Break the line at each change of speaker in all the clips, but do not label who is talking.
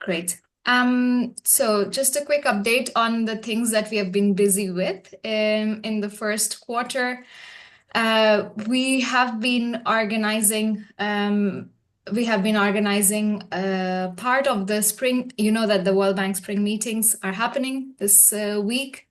Great. So just a quick update on the things that we have been busy with in the first quarter. We have been organizing part of the spring. You know that the World Bank spring meetings are happening this week,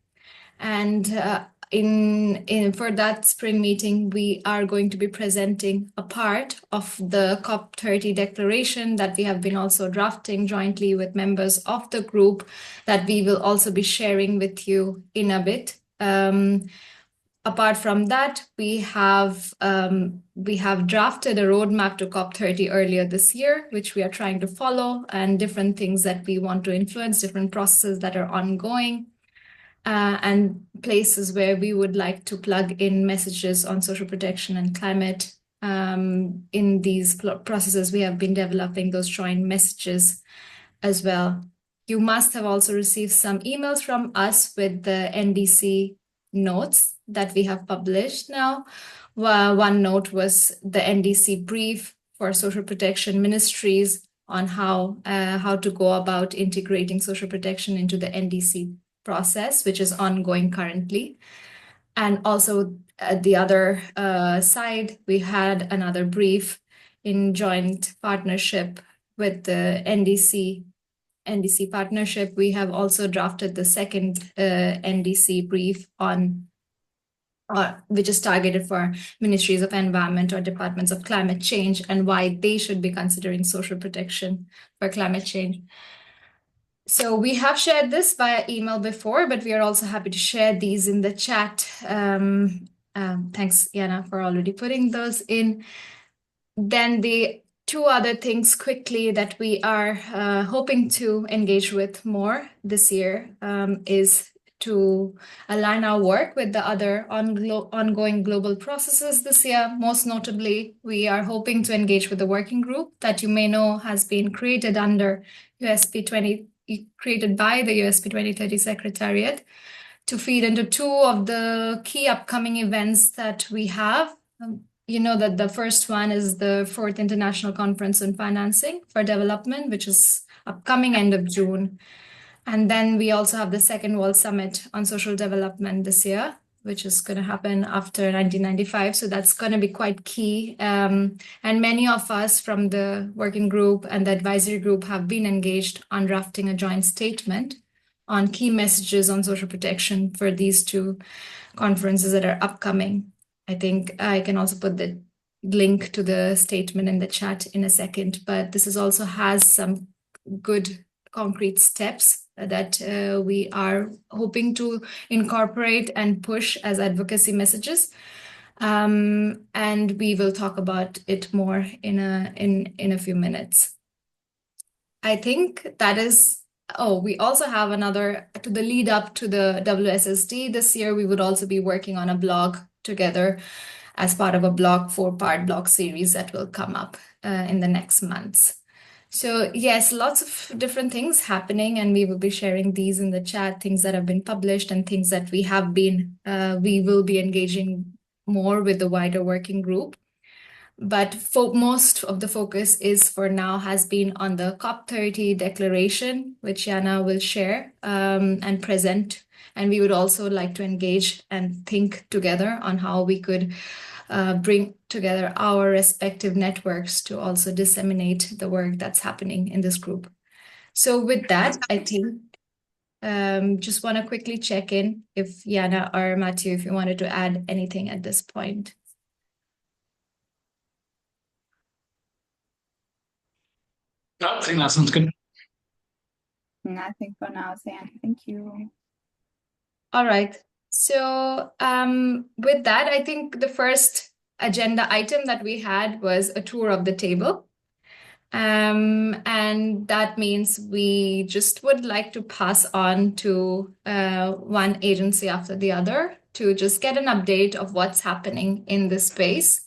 and in for that spring meeting, we are going to be presenting a part of the COP30 declaration that we have been also drafting jointly with members of the group that we will also be sharing with you in a bit. Apart from that, we have drafted a roadmap to COP30 earlier this year, which we are trying to follow, and different things that we want to influence, different processes that are ongoing. And places where we would like to plug in messages on social protection and climate. In these processes, we have been developing those joint messages as well. You must have also received some emails from us with the NDC notes that we have published now. One note was the NDC brief for social protection ministries on how to go about integrating social protection into the NDC process, which is ongoing currently. And also at the other side, we had another brief in joint partnership with the NDC partnership. We have also drafted the second NDC brief on which is targeted for ministries of environment or departments of climate change and why they should be considering social protection for climate change. So we have shared this via email before, but we are also happy to share these in the chat. Thanks, Yana, for already putting those in. Then the two other things quickly that we are hoping to engage with more this year is to align our work with the other ongoing global processes this year. Most notably, we are hoping to engage with the working group that you may know has been created under created by the USP 2030 Secretariat to feed into two of the key upcoming events that we have. You know that the first one is the 4th International Conference on Financing for Development, which is upcoming end of June. And then we also have the Second World Summit on Social Development this year, which is going to happen after 1995. So that's going to be quite key. And many of us from the working group and the advisory group have been engaged on drafting a joint statement on key messages on social protection for these two conferences that are upcoming. I think I can also put the link to the statement in the chat in a second, but this is also has some good concrete steps that we are hoping to incorporate and push as advocacy messages. And we will talk about it more in a few minutes. I think that is, we also have another, to the lead up to the WSSD this year, we would also be working on a blog together as part of a blog, 4-part blog series that will come up in the next months. So yes, lots of different things happening, and we will be sharing these in the chat, things that have been published and things that we will be engaging more with the wider working group. But most of the focus is for now has been on the COP30 declaration, which Yana will share and present. And we would also like to engage and think together on how we could bring together our respective networks to also disseminate the work that's happening in this group. So with that, I think just want to quickly check in if Yana or Matthew, if you wanted to add anything at this point.
No, I think that sounds good.
Nothing for now, Sam. Thank you.
All right. So with that, I think the first agenda item that we had was a tour of the table. And that means we just would like to pass on to one agency after the other to just get an update of what's happening in this space.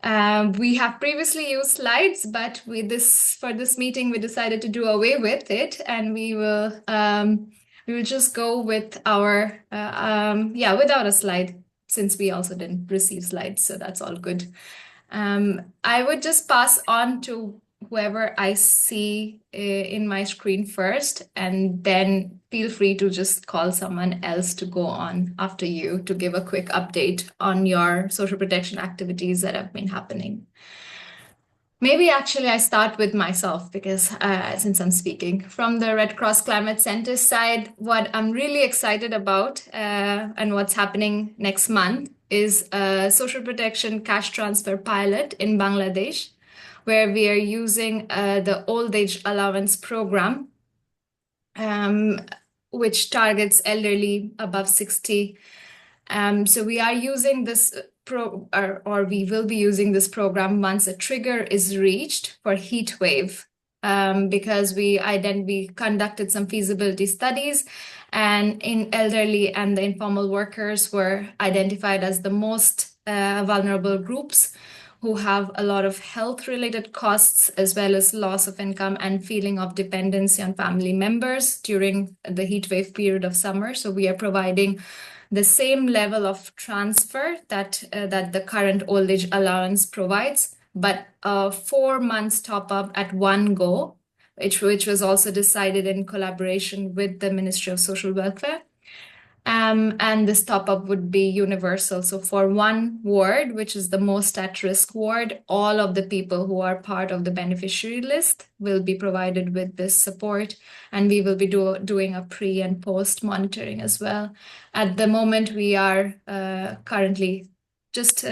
We have previously used slides, but for this meeting, we decided to do away with it, and we will just go with our without a slide, since we also didn't receive slides, so that's all good. I would just pass on to whoever I see in my screen first, and then feel free to just call someone else to go on after you to give a quick update on your social protection activities that have been happening. Maybe actually I start with myself because since I'm speaking from the Red Cross Climate Center side, what I'm really excited about and what's happening next month is a social protection cash transfer pilot in Bangladesh, where we are using the old age allowance program, which targets elderly above 60. So we are using this or we will be using this program once a trigger is reached for heat wave, because we conducted some feasibility studies, and in elderly and the informal workers were identified as the most vulnerable groups who have a lot of health related costs as well as loss of income and feeling of dependency on family members during the heat wave period of summer. So we are providing the same level of transfer that the current old age allowance provides, but a 4 months top up at one go, which was also decided in collaboration with the Ministry of Social Welfare. And this top up would be universal. So for one ward, which is the most at risk ward, all of the people who are part of the beneficiary list will be provided with this support. And we will be doing a pre and post monitoring as well. At the moment, we are currently just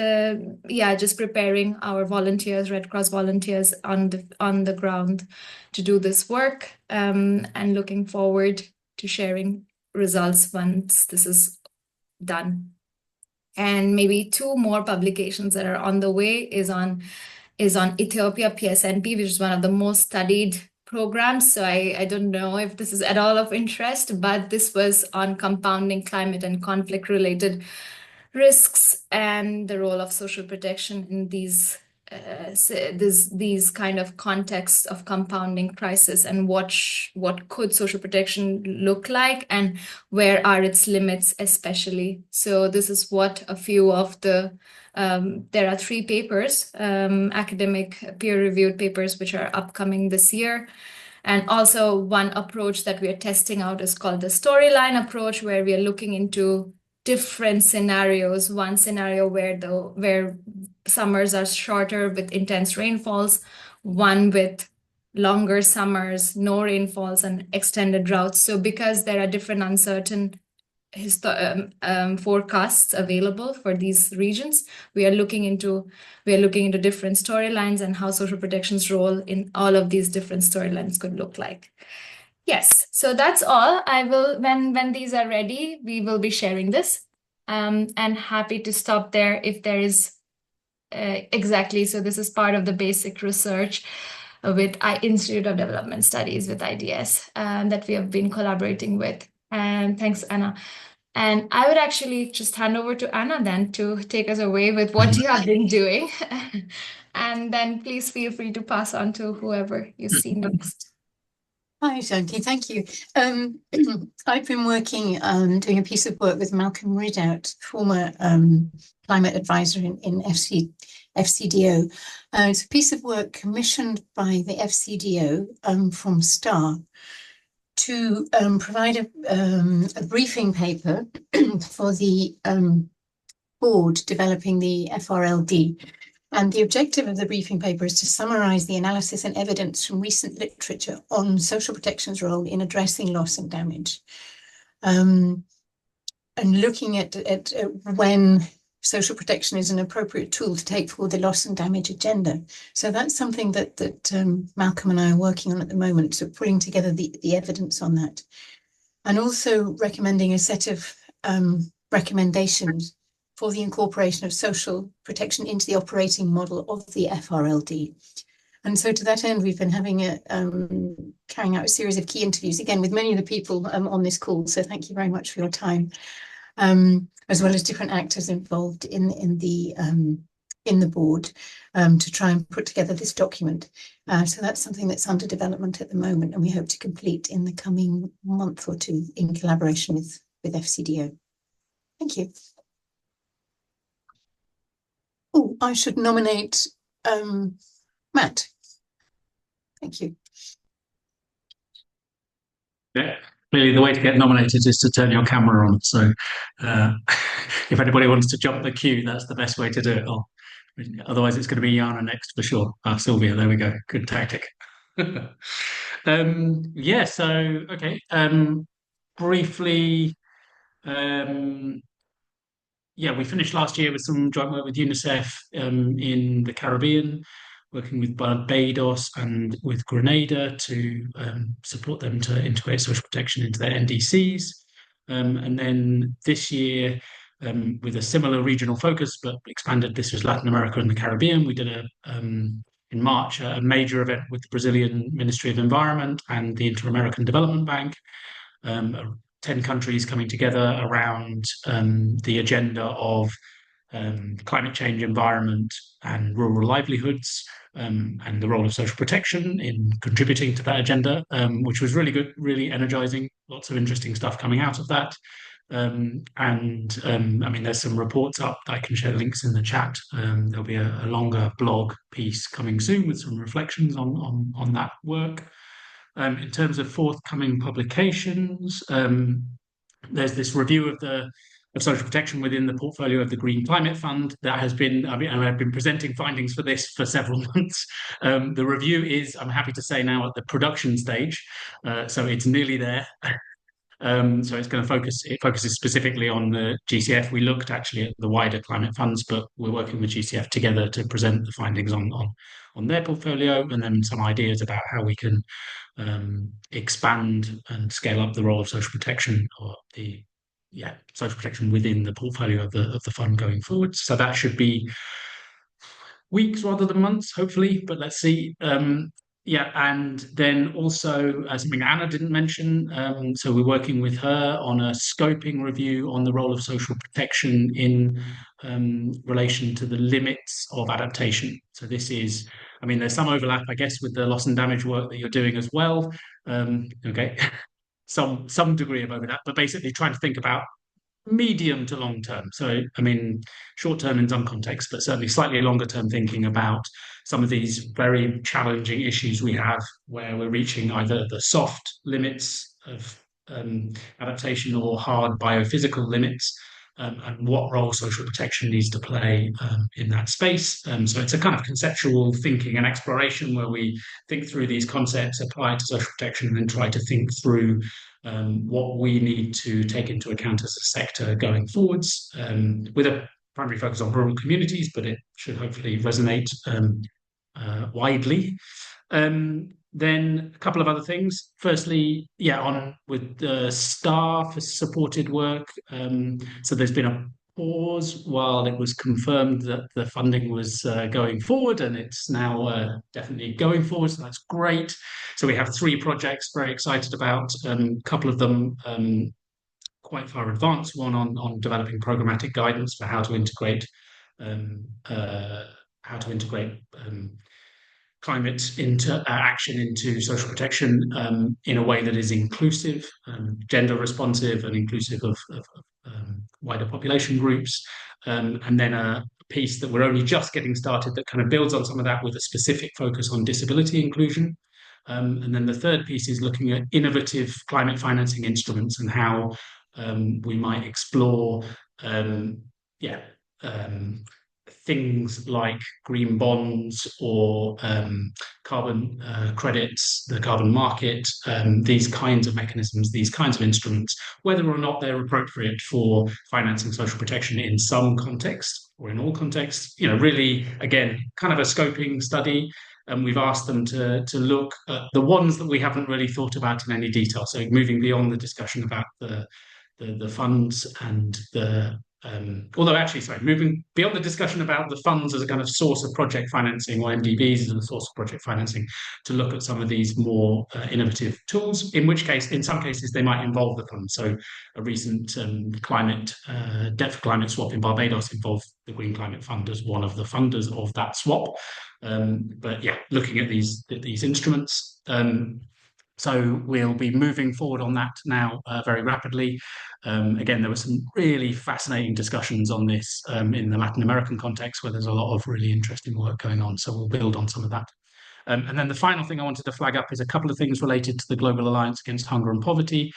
preparing our volunteers, Red Cross volunteers on the ground to do this work, and looking forward to sharing results once this is done. And maybe 2 more publications that are on the way is on Ethiopia PSNP, which is one of the most studied programs. So I don't know if this is at all of interest, but this was on compounding climate and conflict related risks and the role of social protection in these kind of contexts of compounding crisis, and what could social protection look like and where are its limits especially. So this is what a few of the there are 3 papers, academic peer-reviewed papers, which are upcoming this year. And also one approach that we are testing out is called the storyline approach, where we are looking into different scenarios. One scenario where summers are shorter with intense rainfalls, one with longer summers, no rainfalls, and extended droughts. So because there are different uncertain forecasts available for these regions, we are looking into different storylines and how social protection's role in all of these different storylines could look like. Yes, so that's all. I will, when these are ready, we will be sharing this. And happy to stop there if there is exactly. So this is part of the basic research with Institute of Development Studies with IDS that we have been collaborating with. And thanks, Anna. And I would actually just hand over to Anna then to take us away with what you have been doing. And then please feel free to pass on to whoever you see next.
Hi, Shanti, thank you. I've been working doing a piece of work with Malcolm Ridout, former climate advisor in FCDO. It's a piece of work commissioned by the FCDO from STAR to provide a briefing paper for the board developing the FRLD. And the objective of the briefing paper is to summarize the analysis and evidence from recent literature on social protection's role in addressing loss and damage. And looking at when social protection is an appropriate tool to take forward the loss and damage agenda. So that's something that Malcolm and I are working on at the moment, so putting together the evidence on that. And also recommending a set of recommendations for the incorporation of social protection into the operating model of the FRLD. And so to that end, we've been carrying out a series of key interviews, again, with many of the people on this call. So thank you very much for your time, as well as different actors involved in the board to try and put together this document. So that's something that's under development at the moment, and we hope to complete in the coming month or 2 in collaboration with FCDO. Thank you. Oh, I should nominate Matt. Thank you.
Yeah, clearly the way to get nominated is to turn your camera on. So if anybody wants to jump the queue, that's the best way to do it. Otherwise, it's going to be Jana next for sure. Sylvia, there we go. Good tactic. Yeah, so, okay. Briefly, yeah, we finished last year with some joint work with UNICEF in the Caribbean, working with Barbados and with Grenada to support them to integrate social protection into their NDCs. And then this year, with a similar regional focus, but expanded, this was Latin America and the Caribbean. We did in March a major event with the Brazilian Ministry of Environment and the Inter-American Development Bank. 10 countries coming together around the agenda of climate change, environment, and rural livelihoods, and the role of social protection in contributing to that agenda, which was really good, really energizing. Lots of interesting stuff coming out of that. I mean, there's some reports up. I can share links in the chat. There'll be a longer blog piece coming soon with some reflections on that work. In terms of forthcoming publications, there's this review of social protection within the portfolio of the Green Climate Fund that has been, I mean, I've been presenting findings for this for several months. The review is, I'm happy to say now, at the production stage, so it's nearly there. So it's going to it focuses specifically on the GCF. We looked actually at the wider climate funds, but we're working with GCF together to present the findings on their portfolio, and then some ideas about how we can expand and scale up the role of social protection, or social protection within the portfolio of the fund going forward. So that should be weeks rather than months, hopefully, but let's see. Yeah, and then also something Anna didn't mention. So we're working with her on a scoping review on the role of social protection in relation to the limits of adaptation. So this is, I mean, there's some overlap, I guess, with the loss and damage work that you're doing as well. Okay, some degree of overlap, but basically trying to think about medium to long term. So, I mean, short term in some contexts, but certainly slightly longer term thinking about some of these very challenging issues we have where we're reaching either the soft limits of adaptation or hard biophysical limits. And what role social protection needs to play in that space. So it's a kind of conceptual thinking and exploration where we think through these concepts, apply to social protection, and then try to think through what we need to take into account as a sector going forwards, with a primary focus on rural communities, but it should hopefully resonate widely. Then a couple of other things. Firstly, on with the staff supported work. So there's been a pause while it was confirmed that the funding was going forward, and it's now definitely going forward. So that's great. So we have 3 projects, very excited about. A couple of them quite far advanced. One on developing programmatic guidance for how to integrate climate into action into social protection in a way that is inclusive, gender responsive, and inclusive of wider population groups. And then a piece that we're only just getting started that kind of builds on some of that with a specific focus on disability inclusion. And then the third piece is looking at innovative climate financing instruments and how we might explore things like green bonds or carbon credits, the carbon market, these kinds of mechanisms, these kinds of instruments, whether or not they're appropriate for financing social protection in some context or in all contexts. Really, again, kind of a scoping study. And we've asked them to look at the ones that we haven't really thought about in any detail. So moving beyond the discussion about the funds and moving beyond the discussion about the funds as a kind of source of project financing, or MDBs as a source of project financing, to look at some of these more innovative tools, in which case, in some cases, they might involve the funds. So a recent debt for climate swap in Barbados involved the Green Climate Fund as one of the funders of that swap. Looking at these instruments. So we'll be moving forward on that now very rapidly. Again, there were some really fascinating discussions on this in the Latin American context, where there's a lot of really interesting work going on. So we'll build on some of that. And then the final thing I wanted to flag up is a couple of things related to the Global Alliance Against Hunger and Poverty,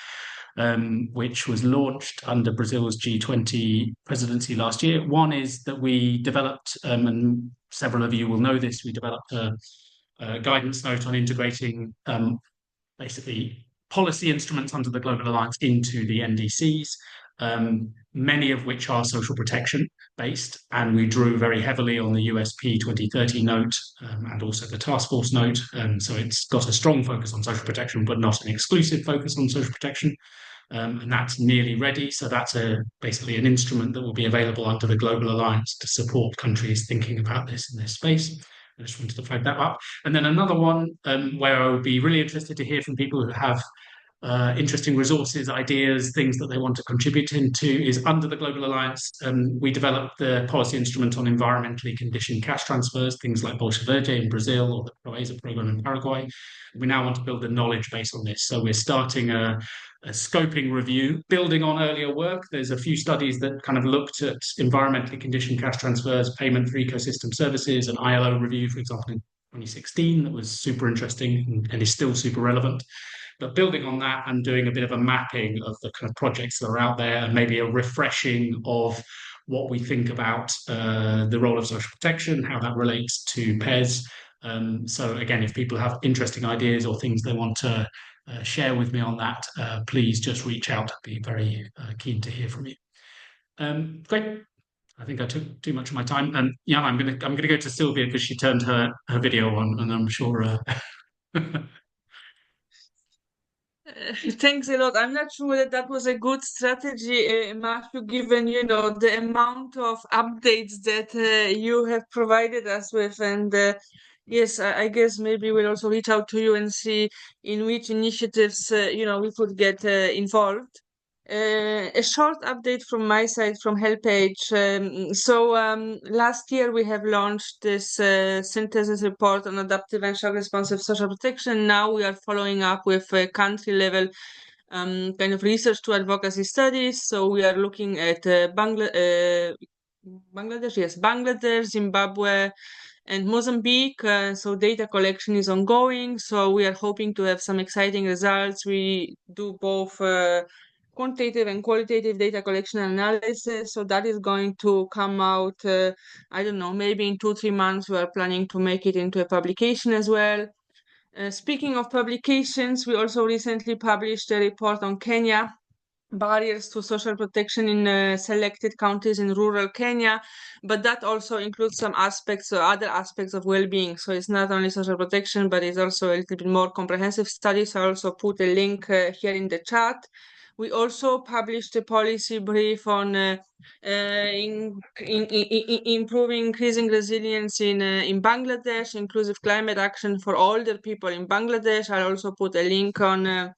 which was launched under Brazil's G20 presidency last year. One is that we developed, and several of you will know this, we developed a guidance note on integrating basically policy instruments under the Global Alliance into the NDCs, many of which are social protection based, and we drew very heavily on the USP 2030 note and also the task force note. So it's got a strong focus on social protection, but not an exclusive focus on social protection. And that's nearly ready. So that's basically an instrument that will be available under the Global Alliance to support countries thinking about this in this space. I just wanted to flag that up. And then another one where I would be really interested to hear from people who have interesting resources, ideas, things that they want to contribute into is under the Global Alliance. We developed the policy instrument on environmentally conditioned cash transfers, things like Bolsa Verde in Brazil or the PROESA program in Paraguay. We now want to build a knowledge base on this. So we're starting a scoping review, building on earlier work. There's a few studies that kind of looked at environmentally conditioned cash transfers, payment for ecosystem services, an ILO review, for example, in 2016 that was super interesting and is still super relevant. But building on that and doing a bit of a mapping of the kind of projects that are out there and maybe a refreshing of what we think about the role of social protection, how that relates to PES. So again, if people have interesting ideas or things they want to share with me on that, please just reach out. I'd be very keen to hear from you. Great. I think I took too much of my time. And yeah, I'm gonna go to Sylvia because she turned her video on, and I'm sure.
Thanks a lot. I'm not sure that that was a good strategy, Matthew, given, the amount of updates that you have provided us with. And yes, I guess maybe we'll also reach out to you and see in which initiatives, we could get involved. A short update from my side from HelpAge. Last year we have launched this synthesis report on adaptive and shock responsive social protection. Now we are following up with country level kind of research to advocacy studies. So we are looking at Bangladesh, Zimbabwe, and Mozambique. So data collection is ongoing. So we are hoping to have some exciting results. We do both quantitative and qualitative data collection and analysis. So that is going to come out, I don't know, maybe in 2-3 months. We are planning to make it into a publication as well. Speaking of publications, we also recently published a report on Kenya, barriers to social protection in selected counties in rural Kenya, but that also includes some aspects or other aspects of well-being. So it's not only social protection, but it's also a little bit more comprehensive study. So I also put a link here in the chat. We also published a policy brief on improving, increasing resilience in Bangladesh, inclusive climate action for older people in Bangladesh. I'll also put a link on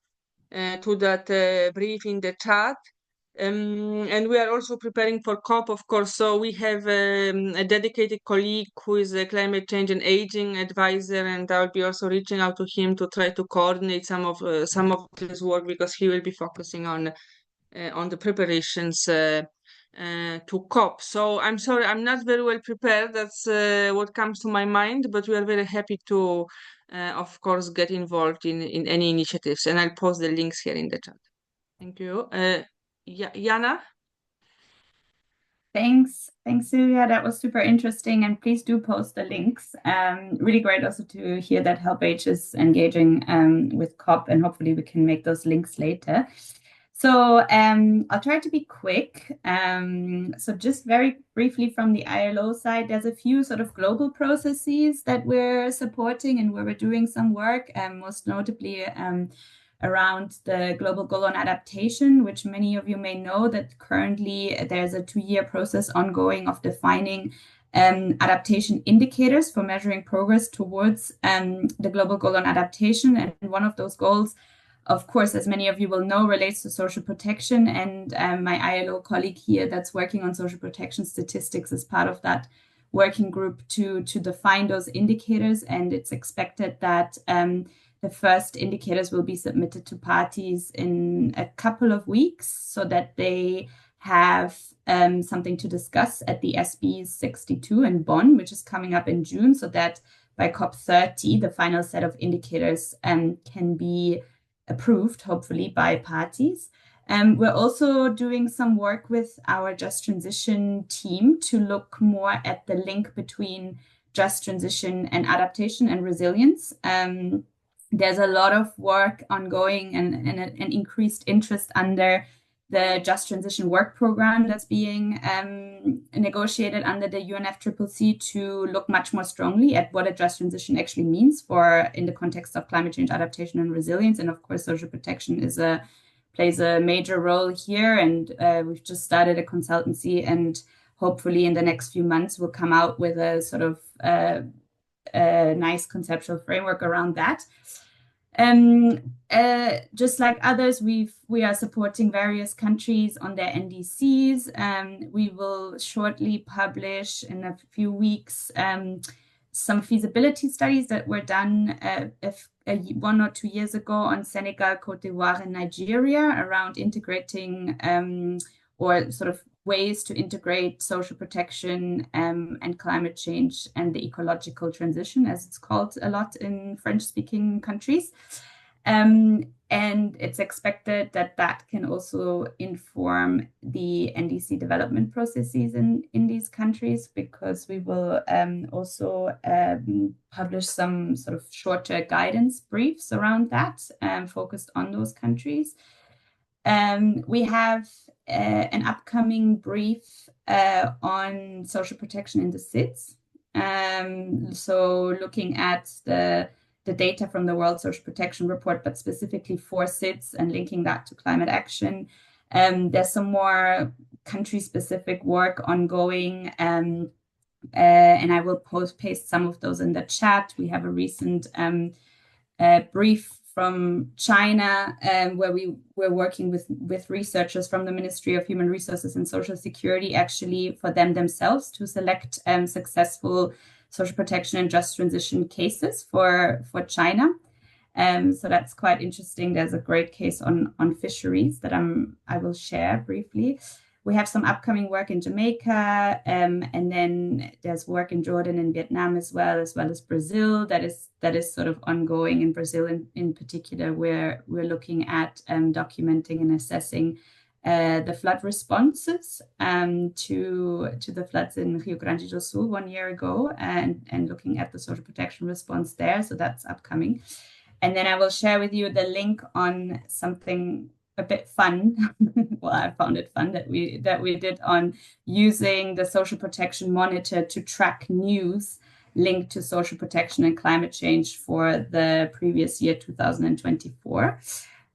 to that brief in the chat. And we are also preparing for COP, of course. So we have a dedicated colleague who is a climate change and aging advisor, and I'll be also reaching out to him to try to coordinate some of his work, because he will be focusing on the preparations to COP. So I'm sorry, I'm not very well prepared. That's what comes to my mind, but we are very happy to, of course, get involved in any initiatives, and I'll post the links here in the chat. Thank you. Jana?
Thanks, Sylvia. That was super interesting, and please do post the links. Really great also to hear that HelpAge is engaging with COP, and hopefully we can make those links later. So I'll try to be quick. So just very briefly from the ILO side, there's a few sort of global processes that we're supporting and where we're doing some work, most notably around the global goal on adaptation, which many of you may know that currently there's a 2-year process ongoing of defining adaptation indicators for measuring progress towards the global goal on adaptation. And one of those goals, of course, as many of you will know, relates to social protection. And my ILO colleague here that's working on social protection statistics is part of that working group to define those indicators. And it's expected that the first indicators will be submitted to parties in a couple of weeks so that they have something to discuss at the SB 62 in Bonn, which is coming up in June, so that by COP30, the final set of indicators can be approved, hopefully, by parties. We're also doing some work with our Just Transition team to look more at the link between just transition and adaptation and resilience. There's a lot of work ongoing and an increased interest under the Just Transition Work Program that's being negotiated under the UNFCCC to look much more strongly at what a just transition actually means in the context of climate change adaptation and resilience. And of course, social protection plays a major role here. And we've just started a consultancy, and hopefully in the next few months we'll come out with a sort of a nice conceptual framework around that. Just like others, we are supporting various countries on their NDCs. We will shortly publish in a few weeks some feasibility studies that were done 1 or 2 years ago on Senegal, Cote d'Ivoire, and Nigeria around integrating or sort of ways to integrate social protection and climate change and the ecological transition, as it's called a lot in French-speaking countries. And it's expected that that can also inform the NDC development processes in these countries, because we will also publish some sort of shorter guidance briefs around that, focused on those countries. We have an upcoming brief on social protection in the CITs. So looking at the data from the World Social Protection Report, but specifically for CITs and linking that to climate action. There's some more country-specific work ongoing, and I will paste some of those in the chat. We have a recent brief from China, where we're working with researchers from the Ministry of Human Resources and Social Security, actually for themselves to select successful social protection and just transition cases for China. So that's quite interesting. There's a great case on fisheries that I will share briefly. We have some upcoming work in Jamaica, and then there's work in Jordan and Vietnam as well as Brazil that is sort of ongoing. In Brazil in particular, where we're looking at documenting and assessing the flood responses to the floods in Rio Grande do Sul 1 year ago, and looking at the social protection response there. So that's upcoming. And then I will share with you the link on something a bit fun. Well, I found it fun that we did on using the social protection monitor to track news linked to social protection and climate change for the previous year, 2024.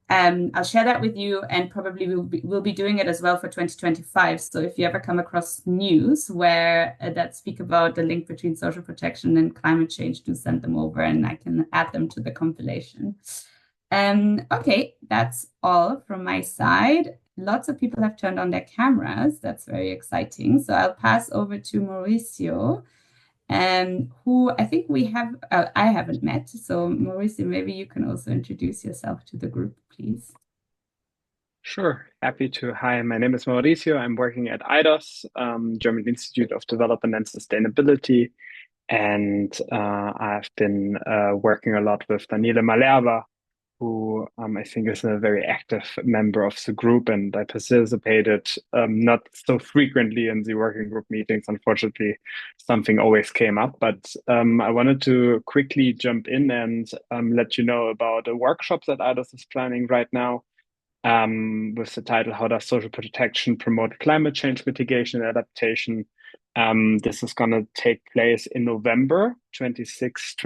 I'll share that with you, and probably we'll be doing it as well for 2025. So if you ever come across news where that speak about the link between social protection and climate change, do send them over, and I can add them to the compilation. Okay, that's all from my side. Lots of people have turned on their cameras. That's very exciting. So I'll pass over to Mauricio, who I think I haven't met. So Mauricio, maybe you can also introduce yourself to the group, please.
Sure, happy to. Hi, my name is Mauricio. I'm working at IDOS, German Institute of Development and Sustainability. And I've been working a lot with Daniele Malerba, who I think is a very active member of the group, and I participated not so frequently in the working group meetings. Unfortunately, something always came up, but I wanted to quickly jump in and let you know about a workshop that IDOS is planning right now, with the title, How Does Social Protection Promote Climate Change Mitigation and Adaptation? This is going to take place in November, 26th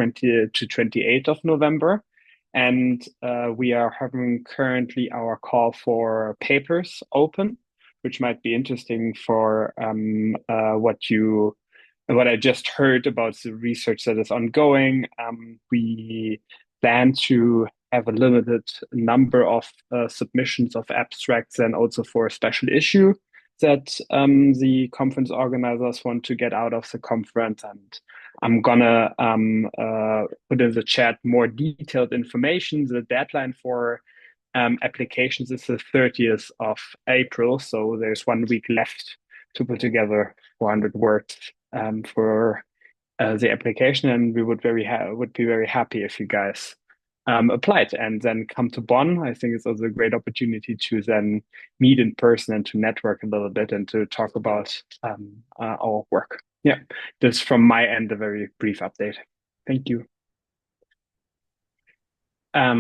to 28th of November. And we are having currently our call for papers open, which might be interesting for what I just heard about the research that is ongoing. We plan to have a limited number of submissions of abstracts, and also for a special issue that the conference organizers want to get out of the conference. And I'm gonna put in the chat more detailed information. The deadline for applications is the 30th of April, so there's 1 week left to put together 400 words for the application, and we would be very happy if you guys applied and then come to Bonn. I think it's also a great opportunity to then meet in person and to network a little bit and to talk about our work. Yeah, this from my end, a very brief update. Thank you. I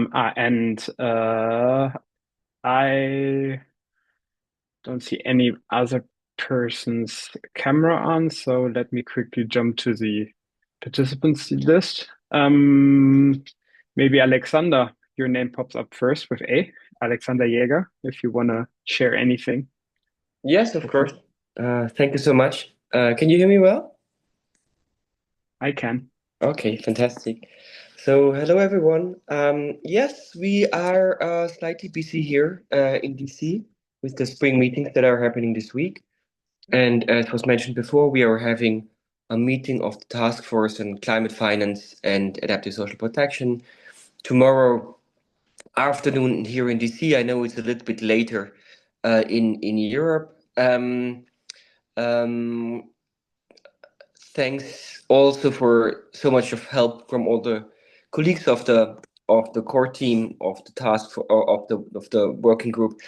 don't see any other person's camera on, so let me quickly jump to the participants list. Maybe Alexander, your name pops up first with A. Alexander Jäger, if you want to share anything.
Yes, of course. Thank you so much. Can you hear me well?
I can.
Okay, fantastic. So, hello everyone. Yes, we are slightly busy here in DC with the spring meetings that are happening this week. And as was mentioned before, we are having a meeting of the Task Force on Climate Finance and Adaptive Social Protection tomorrow afternoon here in DC. I know it's a little bit later in Europe. Thanks also for so much of help from all the colleagues of the core team of the of the working group,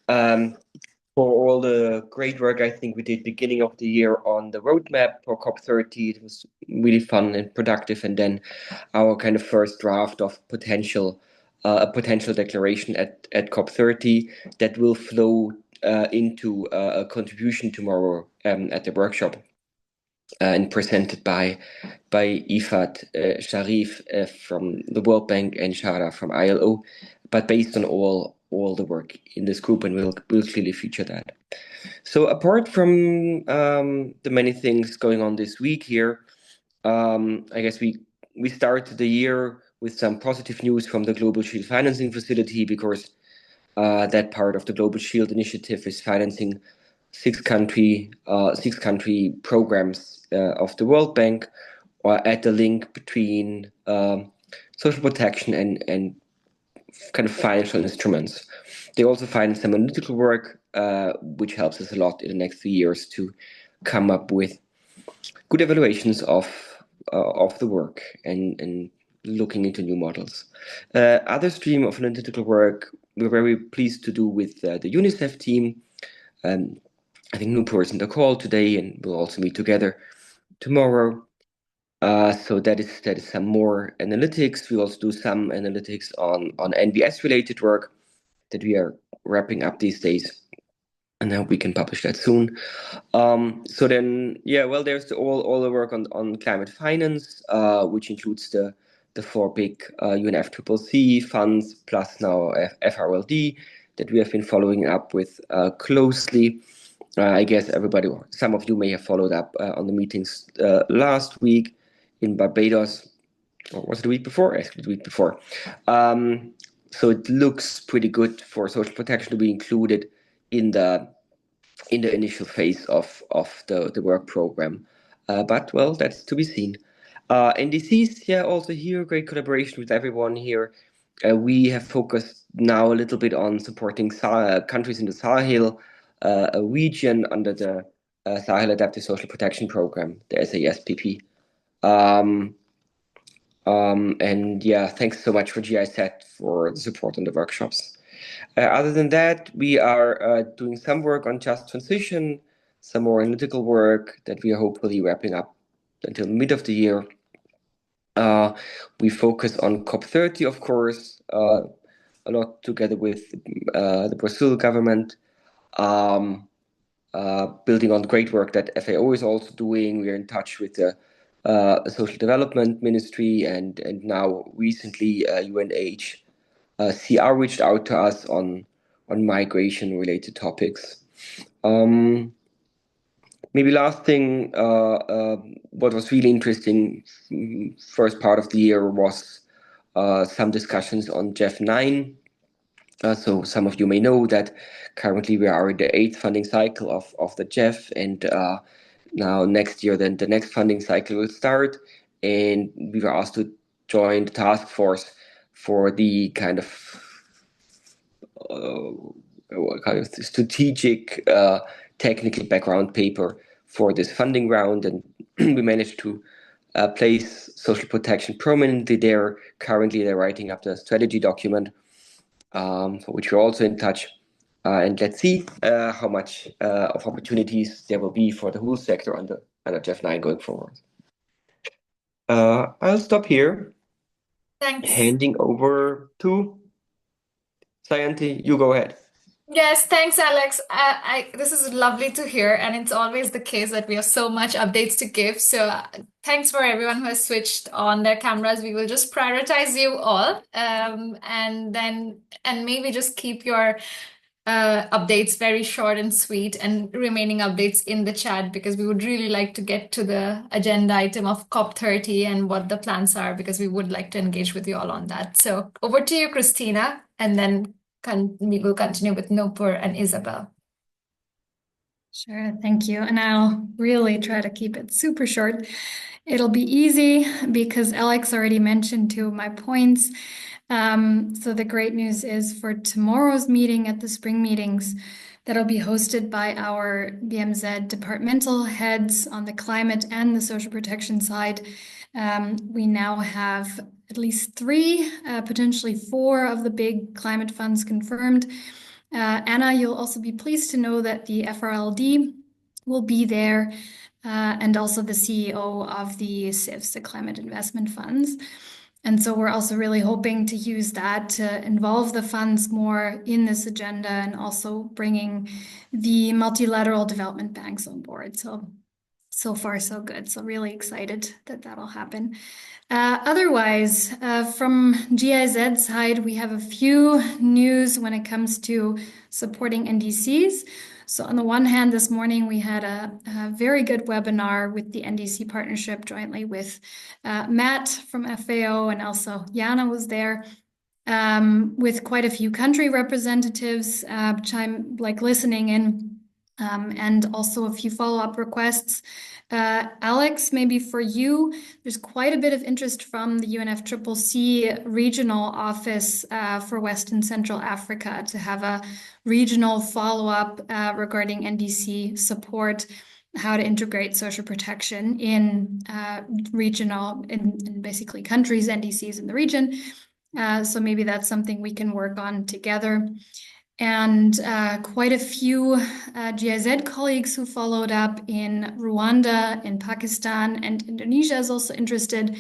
for all the great work I think we did beginning of the year on the roadmap for COP30. It was really fun and productive, and then our kind of first draft of a potential declaration at COP30 that will flow into a contribution tomorrow at the workshop. And presented by Ifat Sharif from the World Bank and Shara from ILO, but based on all the work in this group, and we'll clearly feature that. So apart from the many things going on this week here, I guess we started the year with some positive news from the Global Shield Financing Facility, because that part of the Global Shield initiative is financing six country programs of the World Bank, or at the link between social protection and kind of financial instruments. They also finance some analytical work, which helps us a lot in the next few years to come up with good evaluations of the work and looking into new models. Other stream of analytical work we're very pleased to do with the UNICEF team. I think Nupur is in the call today, and we'll also meet together tomorrow. So that is some more analytics. We also do some analytics on NBS related work that we are wrapping up these days, and I hope we can publish that soon. So then, yeah, well, there's all the work on climate finance, which includes the four big UNFCCC funds plus now FRLD that we have been following up with closely. I guess some of you may have followed up on the meetings last week in Barbados, or was it the week before? Actually, the week before. So it looks pretty good for social protection to be included in the initial phase of the work program. But well, that's to be seen. NDCs, yeah, also here, great collaboration with everyone here. We have focused now a little bit on supporting countries in the Sahel a region under the Sahel Adaptive Social Protection Program, the SASPP. And yeah, thanks so much for GIZ for the support on the workshops. Other than that, we are doing some work on just transition, some more analytical work that we are hopefully wrapping up until mid of the year. We focus on COP30, of course, a lot together with the Brazil government. Building on the great work that FAO is also doing. We are in touch with the Social Development Ministry, and now recently UNHCR reached out to us on migration related topics. Maybe last thing, what was really interesting first part of the year was some discussions on JEF9. So some of you may know that currently we are in the 8th funding cycle of the JEF, and now next year then the next funding cycle will start, and we were asked to join the task force for the kind of strategic technical background paper for this funding round, and we managed to place social protection prominently there. Currently, they're writing up the strategy document, for which we're also in touch. And let's see how much of opportunities there will be for the whole sector under JEF9 going forward. I'll stop here.
Thanks.
Handing over to Sayanti. You go ahead.
Yes, thanks, Alex. This is lovely to hear, and it's always the case that we have so much updates to give. So thanks for everyone who has switched on their cameras. We will just prioritize you all, and maybe just keep your updates very short and sweet, and remaining updates in the chat, because we would really like to get to the agenda item of COP30 and what the plans are, because we would like to engage with you all on that. So over to you, Christina, and then we will continue with Nopur and Isabel.
Sure, thank you. And I'll really try to keep it super short. It'll be easy because Alex already mentioned two of my points. So the great news is for tomorrow's meeting at the spring meetings, that'll be hosted by our BMZ departmental heads on the climate and the social protection side. We now have at least 3, potentially 4 of the big climate funds confirmed. Anna, you'll also be pleased to know that the FRLD will be there, and also the CEO of the CIFs, the Climate Investment Funds. And so we're also really hoping to use that to involve the funds more in this agenda, and also bringing the multilateral development banks on board. So far, so good. So really excited that that'll happen. Otherwise, from GIZ side, we have a few news when it comes to supporting NDCs. So on the one hand, this morning we had a very good webinar with the NDC partnership jointly with Matt from FAO, and also Jana was there, with quite a few country representatives listening in. And also a few follow-up requests. Alex, maybe for you, there's quite a bit of interest from the UNFCCC regional office for West and Central Africa to have a regional follow-up regarding NDC support, how to integrate social protection in basically countries, NDCs in the region. So maybe that's something we can work on together. And quite a few GIZ colleagues who followed up in Rwanda, in Pakistan, and Indonesia is also interested,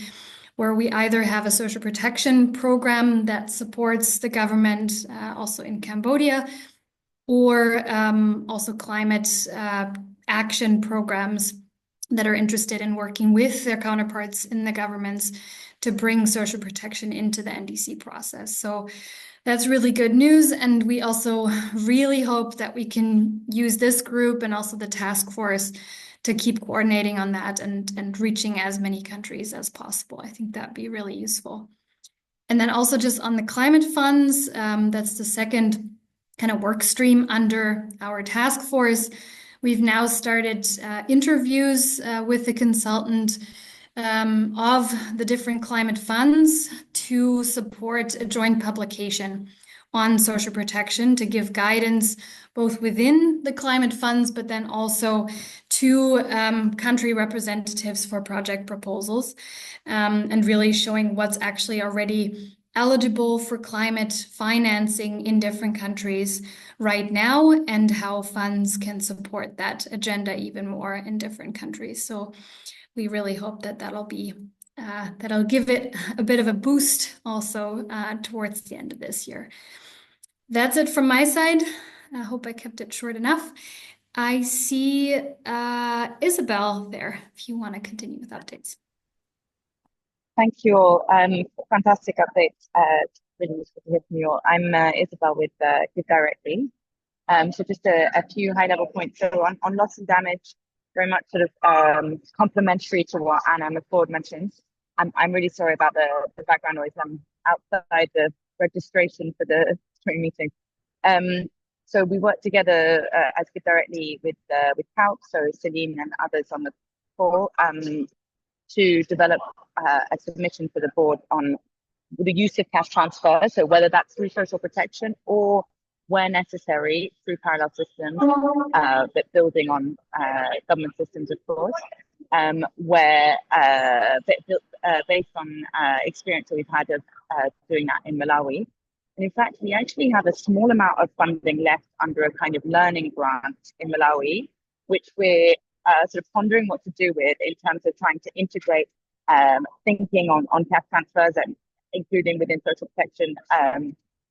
where we either have a social protection program that supports the government, also in Cambodia, or also climate action programs that are interested in working with their counterparts in the governments to bring social protection into the NDC process. So that's really good news. And we also really hope that we can use this group and also the task force to keep coordinating on that and reaching as many countries as possible. I think that'd be really useful. And then also just on the climate funds, that's the second kind of work stream under our task force. We've now started interviews with the consultant of the different climate funds to support a joint publication on social protection, to give guidance both within the climate funds, but then also to country representatives for project proposals, and really showing what's actually already eligible for climate financing in different countries right now, and how funds can support that agenda even more in different countries. So we really hope that that'll give it a bit of a boost also towards the end of this year. That's it from my side. I hope I kept it short enough. I see Isabel there, if you want to continue with updates.
Thank you all. Fantastic updates. Really useful to hear from you all. I'm Isabel with Give Directly. So just a few high-level points. So on loss and damage, very much sort of complementary to what Anna McFord mentioned. I'm really sorry about the background noise. I'm outside the registration for the spring meeting. So we work together as Give Directly with CALP, so Celine and others on the call, to develop a submission for the board on the use of cash transfer. So whether that's through social protection or, where necessary, through parallel systems, but building on government systems, of course. where based on experience that we've had of doing that in Malawi. And in fact, we actually have a small amount of funding left under a kind of learning grant in Malawi, which we're sort of pondering what to do with in terms of trying to integrate thinking on cash transfers, and including within social protection,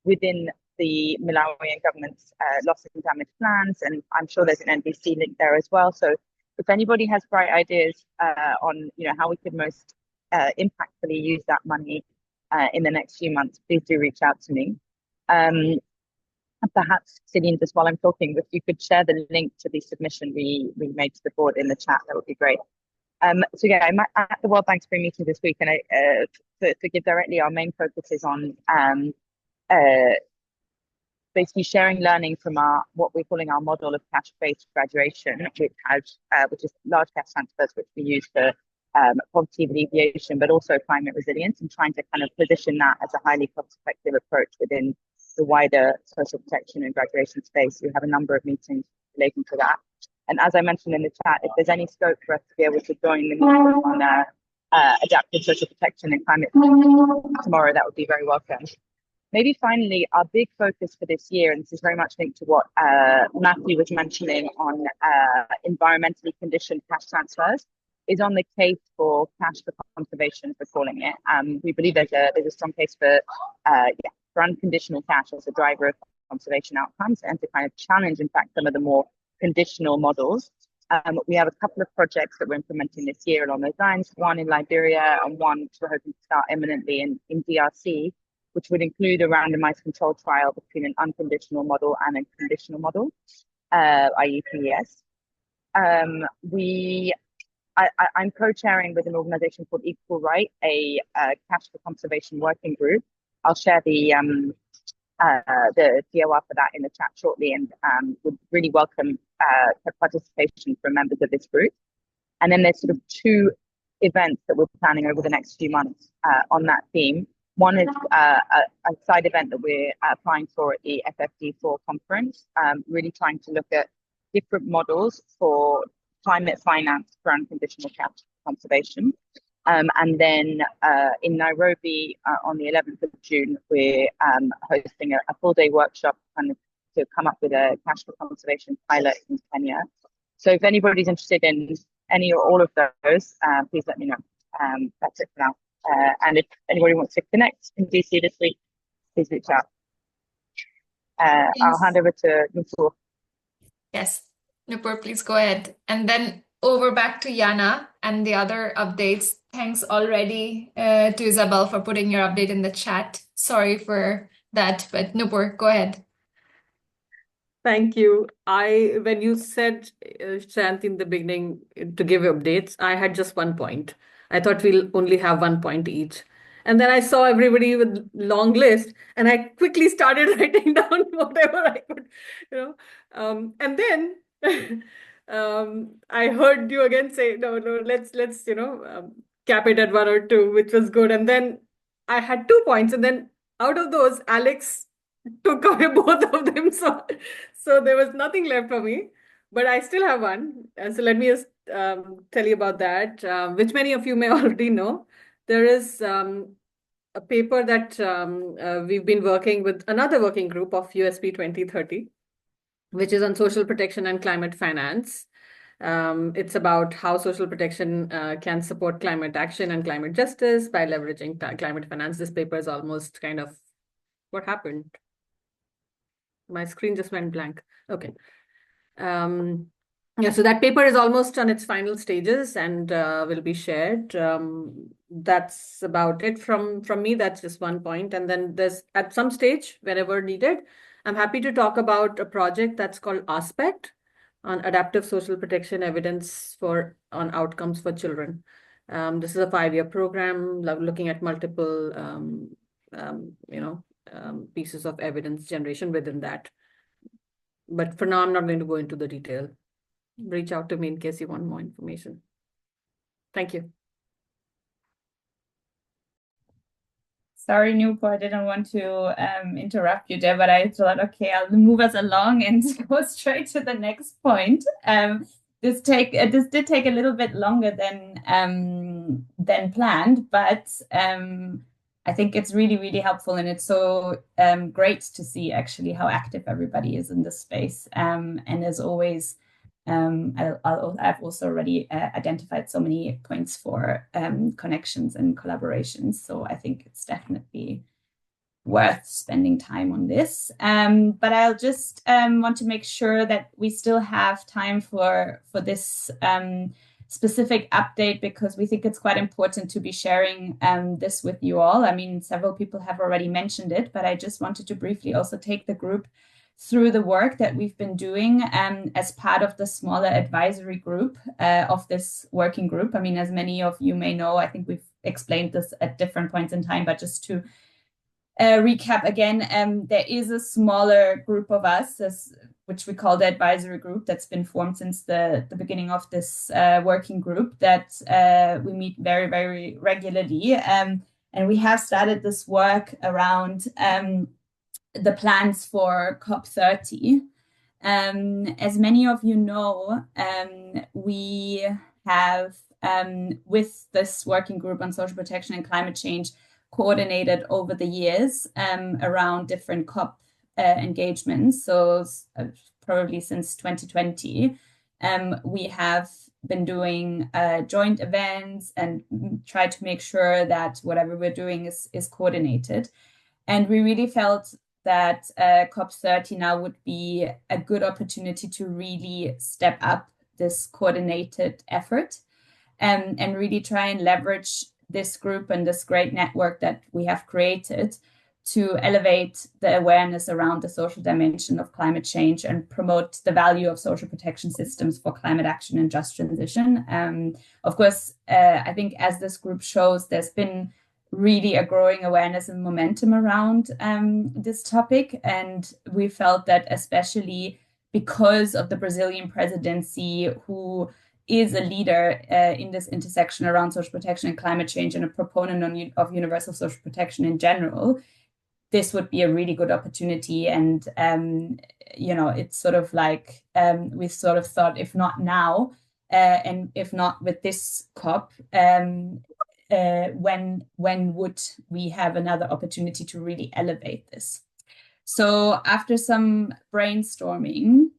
within the Malawian government's loss and damage plans. And I'm sure there's an NBC link there as well. So if anybody has bright ideas on how we could most impactfully use that money in the next few months, please do reach out to me. Perhaps, Celine, just while I'm talking, if you could share the link to the submission we made to the board in the chat, that would be great. So yeah, I'm at the World Bank Spring meeting this week, and to give directly, our main focus is on basically sharing learning from what we're calling our model of cash-based graduation, which is large cash transfers, which we use for poverty alleviation, but also climate resilience, and trying to kind of position that as a highly cost-effective approach within the wider social protection and graduation space. We have a number of meetings relating to that. And as I mentioned in the chat, if there's any scope for us to be able to join the meeting on adaptive social protection and climate tomorrow, that would be very welcome. Maybe finally, our big focus for this year, and this is very much linked to what Matthew was mentioning on environmentally conditioned cash transfers, is on the case for cash for conservation, for calling it. We believe there's a strong case for unconditional cash as a driver of conservation outcomes, and to kind of challenge, in fact, some of the more conditional models. We have a couple of projects that we're implementing this year along those lines, one in Liberia and one which we're hoping to start imminently in DRC, which would include a randomized control trial between an unconditional model and a conditional model, i.e. PES. I'm co-chairing with an organization called Equal Right, a cash for conservation working group. I'll share the DOR for that in the chat shortly, and would really welcome participation from members of this group. And then there's sort of two events that we're planning over the next few months on that theme. One is a side event that we're applying for at the FFD4 conference, really trying to look at different models for climate finance for unconditional cash conservation. And then in Nairobi on the 11th of June, we're hosting a full-day workshop kind of to come up with a cash for conservation pilot in Kenya. So if anybody's interested in any or all of those, please let me know. That's it for now. And if anybody wants to connect in DC this week, please reach out. I'll hand over to Nupur.
Yes, Nupur, please go ahead. And then over back to Yana and the other updates. Thanks already to Isabel for putting your update in the chat. Sorry for that, but Nupur, go ahead.
Thank you. When you said, Shant, in the beginning to give updates, I had just 1 point. I thought we'll only have 1 point each. And then I saw everybody with long list, and I quickly started writing down whatever I could, and then I heard you again say, no, let's cap it at 1 or 2, which was good. And then I had 2 points, and then out of those, Alex took away both of them. So there was nothing left for me, but I still have 1. And so let me just tell you about that, which many of you may already know. There is a paper that we've been working with another working group of USP 2030, which is on social protection and climate finance. It's about how social protection can support climate action and climate justice by leveraging climate finance. This paper is almost kind of what happened. My screen just went blank. Okay. Yeah, so that paper is almost on its final stages and will be shared. That's about it from me. That's just 1 point. And then there's, at some stage, whenever needed, I'm happy to talk about a project that's called Aspect on adaptive social protection evidence on outcomes for children. This is a 5-year program looking at multiple, pieces of evidence generation within that. But for now, I'm not going to go into the detail. Reach out to me in case you want more information. Thank you.
Sorry, Nupur, I didn't want to interrupt you there, but I thought, okay, I'll move us along and go straight to the next point. this did take a little bit longer than planned, but I think it's really, really helpful, and it's so great to see actually how active everybody is in this space. And as always, I've also already identified so many points for connections and collaborations. So I think it's definitely worth spending time on this. But I'll just want to make sure that we still have time for this specific update, because we think it's quite important to be sharing this with you all. I mean, several people have already mentioned it, but I just wanted to briefly also take the group through the work that we've been doing as part of the smaller advisory group of this working group. I mean, as many of you may know, I think we've explained this at different points in time, but just to recap again, there is a smaller group of us, which we call the advisory group, that's been formed since the beginning of this working group, that we meet very, very regularly. And we have started this work around the plans for COP30. As many of you know, we have, with this working group on social protection and climate change, coordinated over the years around different COP engagements. So probably since 2020, we have been doing joint events and try to make sure that whatever we're doing is coordinated. And we really felt that COP30 now would be a good opportunity to really step up this coordinated effort and really try and leverage this group and this great network that we have created to elevate the awareness around the social dimension of climate change and promote the value of social protection systems for climate action and just transition. Of course, I think as this group shows, there's been really a growing awareness and momentum around this topic. And we felt that especially because of the Brazilian presidency, who is a leader in this intersection around social protection and climate change and a proponent of universal social protection in general, this would be a really good opportunity. And, it's sort of like we sort of thought, if not now, and if not with this COP, when would we have another opportunity to really elevate this? So after some brainstorming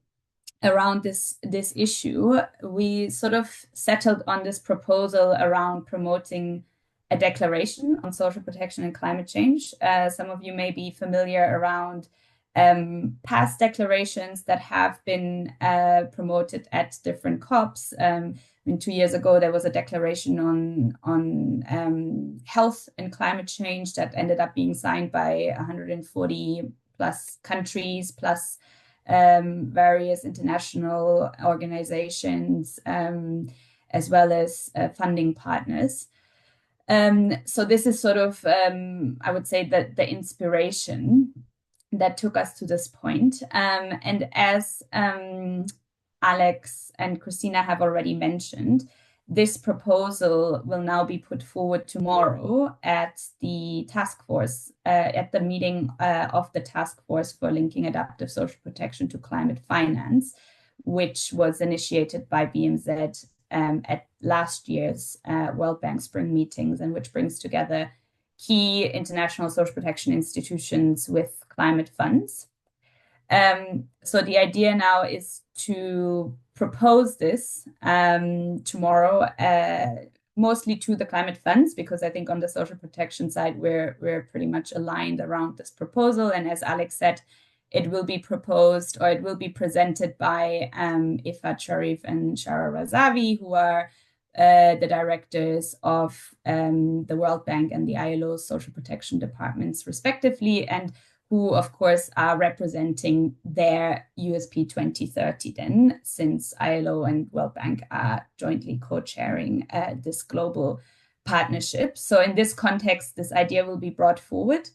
around this issue, we sort of settled on this proposal around promoting a declaration on social protection and climate change. Some of you may be familiar around past declarations that have been promoted at different COPs. 2 years ago, there was a declaration on health and climate change that ended up being signed by 140 plus countries, plus various international organizations, as well as funding partners. So this is sort of, I would say, that the inspiration that took us to this point. And as Alex and Christina have already mentioned, this proposal will now be put forward tomorrow at the task force, at the meeting of the task force for linking adaptive social protection to climate finance, which was initiated by BMZ at last year's World Bank Spring meetings, and which brings together key international social protection institutions with climate funds. So the idea now is to propose this tomorrow, mostly to the climate funds, because I think on the social protection side, we're pretty much aligned around this proposal. And as Alex said, it will be proposed, or it will be presented by Ifat Sharif and Shara Razavi, who are the directors of the World Bank and the ILO social protection departments, respectively, and who, of course, are representing their USP 2030 then, since ILO and World Bank are jointly co-chairing this global partnership. So in this context, this idea will be brought forward.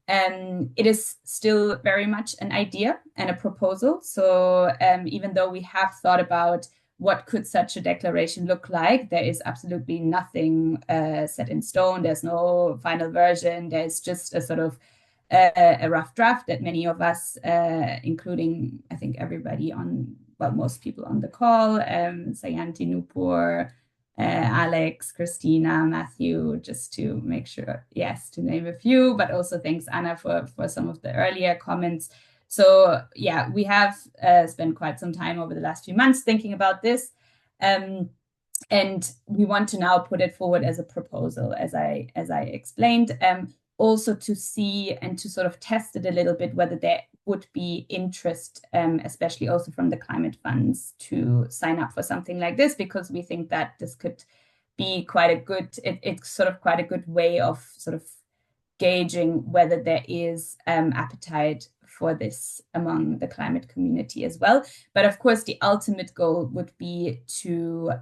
It is still very much an idea and a proposal. So even though we have thought about what could such a declaration look like, there is absolutely nothing set in stone. There's no final version. There's just a sort of a rough draft that many of us, including I think everybody on well, most people on the call, Sayanti, Nupur, Alex, Christina, Matthew, just to make sure, yes, to name a few, but also thanks, Anna, for some of the earlier comments. So yeah, we have spent quite some time over the last few months thinking about this. And we want to now put it forward as a proposal, as I explained, also to see and to sort of test it a little bit whether there would be interest, especially also from the climate funds, to sign up for something like this, because we think that this could be quite a good, it's sort of quite a good way of sort of gauging whether there is appetite for this among the climate community as well. But of course, the ultimate goal would be to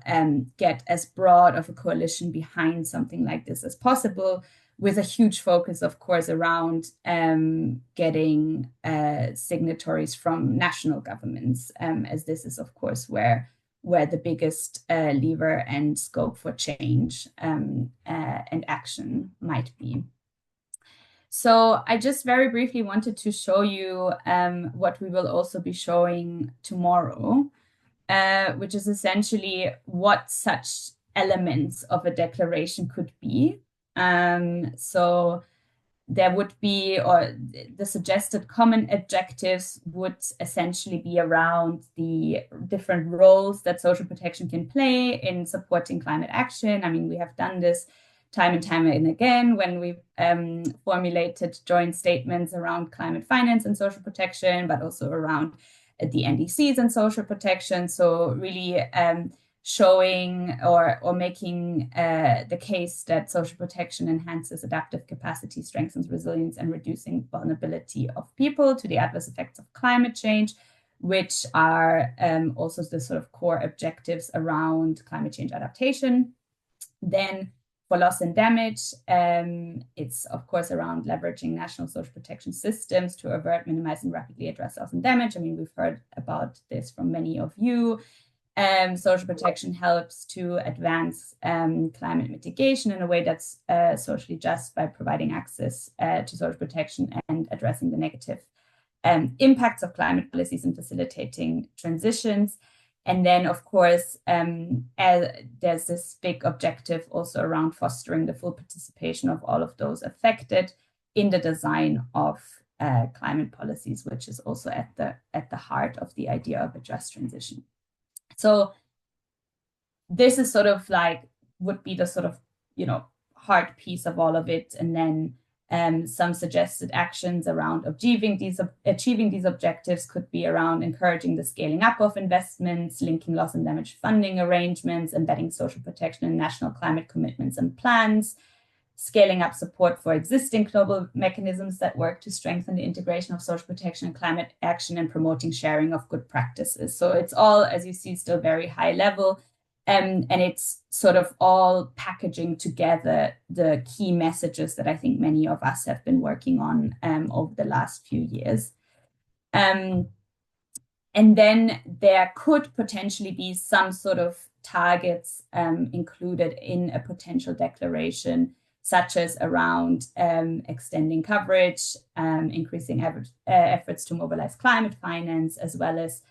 get as broad of a coalition behind something like this as possible, with a huge focus, of course, around getting signatories from national governments, as this is, of course, where the biggest lever and scope for change and action might be. So I just very briefly wanted to show you what we will also be showing tomorrow, which is essentially what such elements of a declaration could be. So there would be, or the suggested common objectives would essentially be around the different roles that social protection can play in supporting climate action. I mean, we have done this time and time and again when we formulated joint statements around climate finance and social protection, but also around the NDCs and social protection. So really showing or making the case that social protection enhances adaptive capacity, strengthens resilience, and reducing vulnerability of people to the adverse effects of climate change, which are also the sort of core objectives around climate change adaptation. Then for loss and damage, it's of course around leveraging national social protection systems to avert, minimize, and rapidly address loss and damage. I mean, we've heard about this from many of you. Social protection helps to advance climate mitigation in a way that's socially just by providing access to social protection and addressing the negative impacts of climate policies and facilitating transitions. And then, of course, there's this big objective also around fostering the full participation of all of those affected in the design of climate policies, which is also at the heart of the idea of a just transition. So this is sort of like, would be the sort of, heart piece of all of it. And then some suggested actions around achieving these objectives could be around encouraging the scaling up of investments, linking loss and damage funding arrangements, embedding social protection in national climate commitments and plans, scaling up support for existing global mechanisms that work to strengthen the integration of social protection and climate action, and promoting sharing of good practices. So it's all, as you see, still very high level. And it's sort of all packaging together the key messages that I think many of us have been working on over the last few years. And then there could potentially be some sort of targets included in a potential declaration, such as around extending coverage, increasing efforts to mobilize climate finance, as well as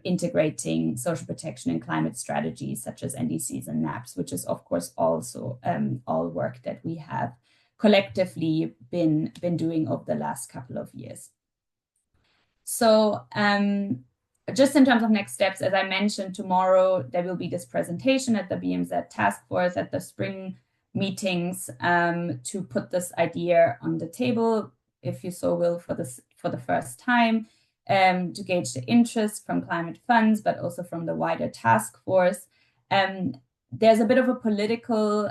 integrating social protection and climate strategies such as NDCs and NAPs, which is of course also all work that we have collectively been doing over the last couple of years. So just in terms of next steps, as I mentioned, tomorrow there will be this presentation at the BMZ task force at the spring meetings to put this idea on the table, if you so will, for the first time. To gauge the interest from climate funds, but also from the wider task force. There's a bit of a political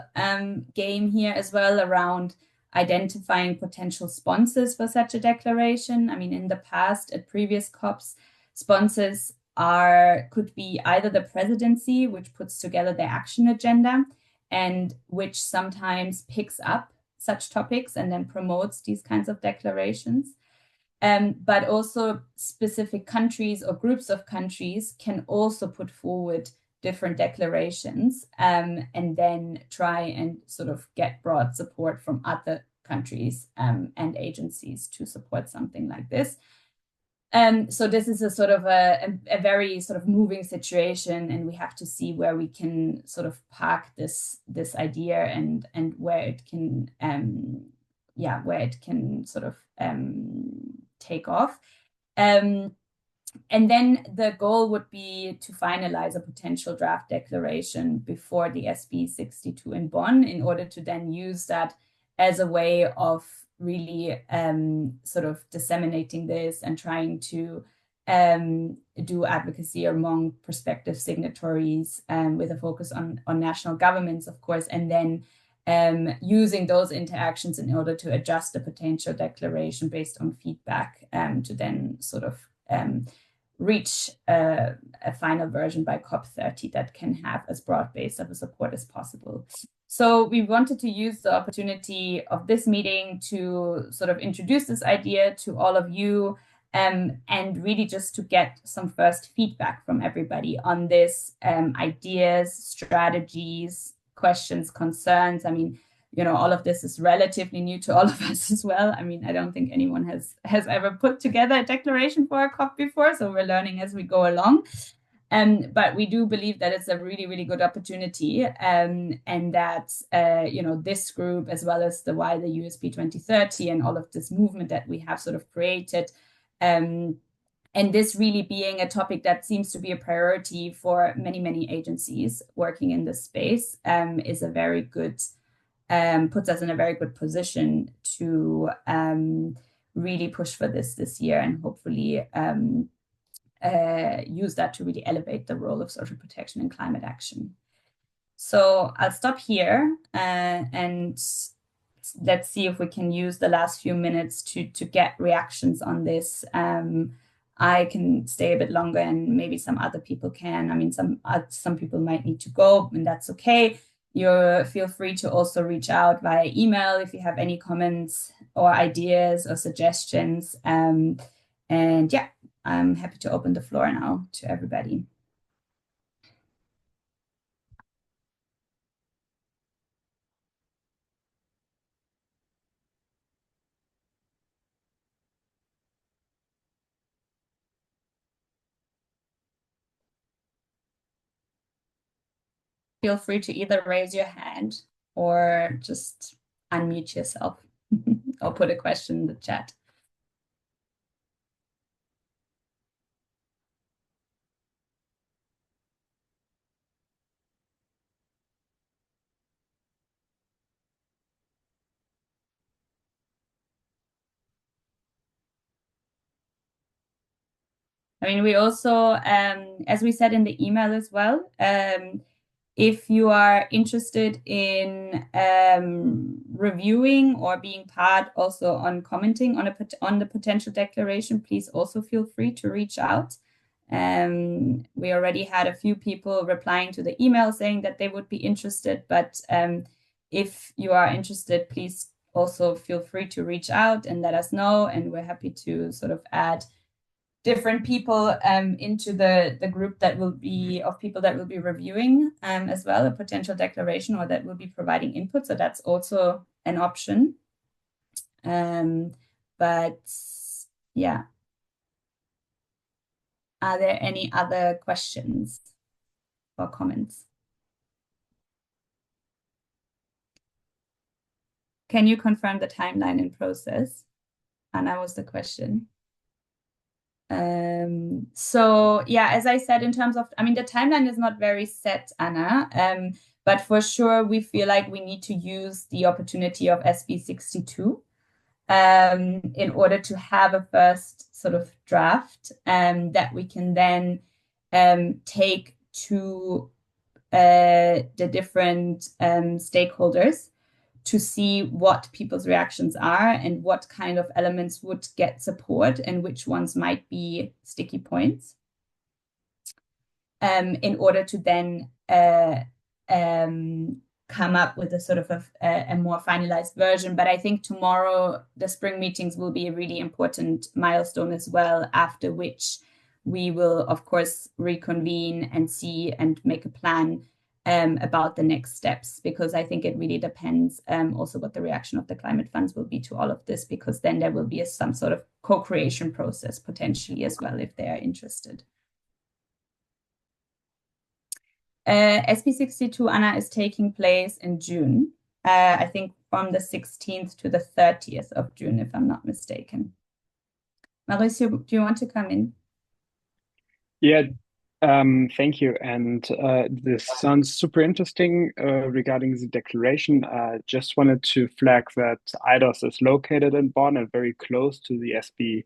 game here as well around identifying potential sponsors for such a declaration. I mean, in the past, at previous COPs, sponsors could be either the presidency, which puts together the action agenda, and which sometimes picks up such topics and then promotes these kinds of declarations. But also specific countries or groups of countries can also put forward different declarations and then try and sort of get broad support from other countries and agencies to support something like this. So this is a sort of a very sort of moving situation, and we have to see where we can sort of park this idea and where it can where it can sort of take off. And then the goal would be to finalize a potential draft declaration before the SB 62 in Bonn, in order to then use that as a way of really sort of disseminating this and trying to do advocacy among prospective signatories with a focus on national governments, of course, and then using those interactions in order to adjust the potential declaration based on feedback to then sort of reach a final version by COP30 that can have as broad base of a support as possible. So we wanted to use the opportunity of this meeting to sort of introduce this idea to all of you, and really just to get some first feedback from everybody on this, ideas, strategies, questions, concerns. I mean, you know, all of this is relatively new to all of us as well. I mean, I don't think anyone has ever put together a declaration for a COP before, so we're learning as we go along. But we do believe that it's a really, really good opportunity, and that you know, this group, as well as the wider USP 2030 and all of this movement that we have sort of created, and this really being a topic that seems to be a priority for many, many agencies working in this space, is a very good. Puts us in a very good position to really push for this year, and hopefully use that to really elevate the role of social protection and climate action. So I'll stop here and let's see if we can use the last few minutes to get reactions on this. I can stay a bit longer, and maybe some other people can. I mean, some people might need to go, and that's okay. You feel free to also reach out via email if you have any comments or ideas or suggestions. And yeah, I'm happy to open the floor now to everybody. Feel free to either raise your hand or just unmute yourself or put a question in the chat. I mean, we also, as we said in the email as well, if you are interested in reviewing or being part also on commenting on the potential declaration, please also feel free to reach out. We already had a few people replying to the email saying that they would be interested, but if you are interested, please also feel free to reach out and let us know, and we're happy to sort of add different people into the group that will be of people that will be reviewing as well a potential declaration, or that will be providing input. So that's also an option. But yeah. Are there any other questions or comments? Can you confirm the timeline and process? Anna was the question. So yeah, as I said, in terms of, I mean, the timeline is not very set, Anna, but for sure we feel like we need to use the opportunity of SB 62 in order to have a first sort of draft that we can then take to the different stakeholders to see what people's reactions are and what kind of elements would get support and which ones might be sticky points, in order to then come up with a sort of a more finalized version. But I think tomorrow, the spring meetings will be a really important milestone as well, after which we will, of course, reconvene and see and make a plan about the next steps, because I think it really depends also what the reaction of the climate funds will be to all of this, because then there will be some sort of co-creation process potentially as well if they are interested. SP62, Anna, is taking place in June, I think from the 16th to the 30th of June, if I'm not mistaken. Mauricio, do you want to come in?
Yeah, thank you. And this sounds super interesting regarding the declaration. Just wanted to flag that IDOS is located in Bonn and very close to the SB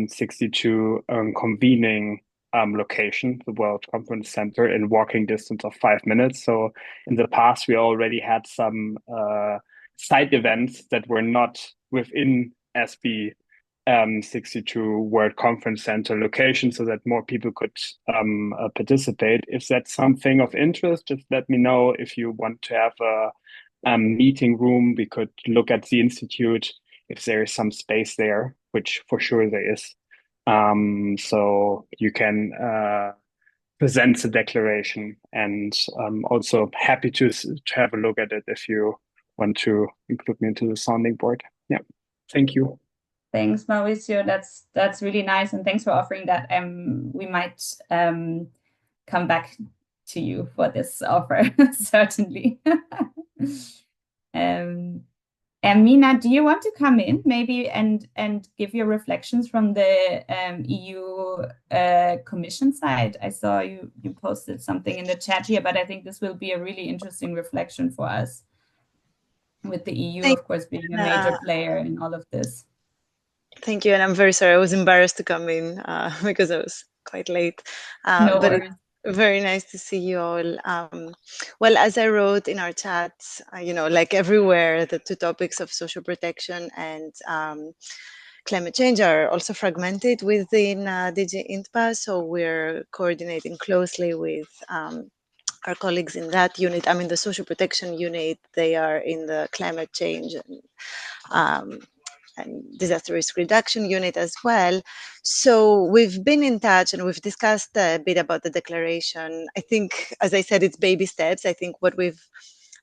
62 convening location, the World Conference Center, in walking distance of 5 minutes. So in the past, we already had some side events that were not within SB 62 World Conference Center location, so that more people could participate. If that's something of interest, just let me know. If you want to have a meeting room, we could look at the institute if there is some space there, which for sure there is. So you can present the declaration, and also happy to have a look at it if you want to include me into the sounding board. Yeah, thank you.
Thanks, Mauricio. That's really nice, and thanks for offering that. We might come back to you for this offer, certainly. Mina, do you want to come in maybe and give your reflections from the EU Commission side? I saw you posted something in the chat here, but I think this will be a really interesting reflection for us, with the EU, of course, being a major player in all of this.
Thank you, and I'm very sorry. I was embarrassed to come in because I was quite late.
No
but
worries.
it's very nice to see you all. Well, as I wrote in our chat, like everywhere, the two topics of social protection and climate change are also fragmented within DG INTPA. So we're coordinating closely with our colleagues in that unit. I mean, the social protection unit, they are in the climate change and disaster risk reduction unit as well. So we've been in touch and we've discussed a bit about the declaration. I think, as I said, it's baby steps. I think what we've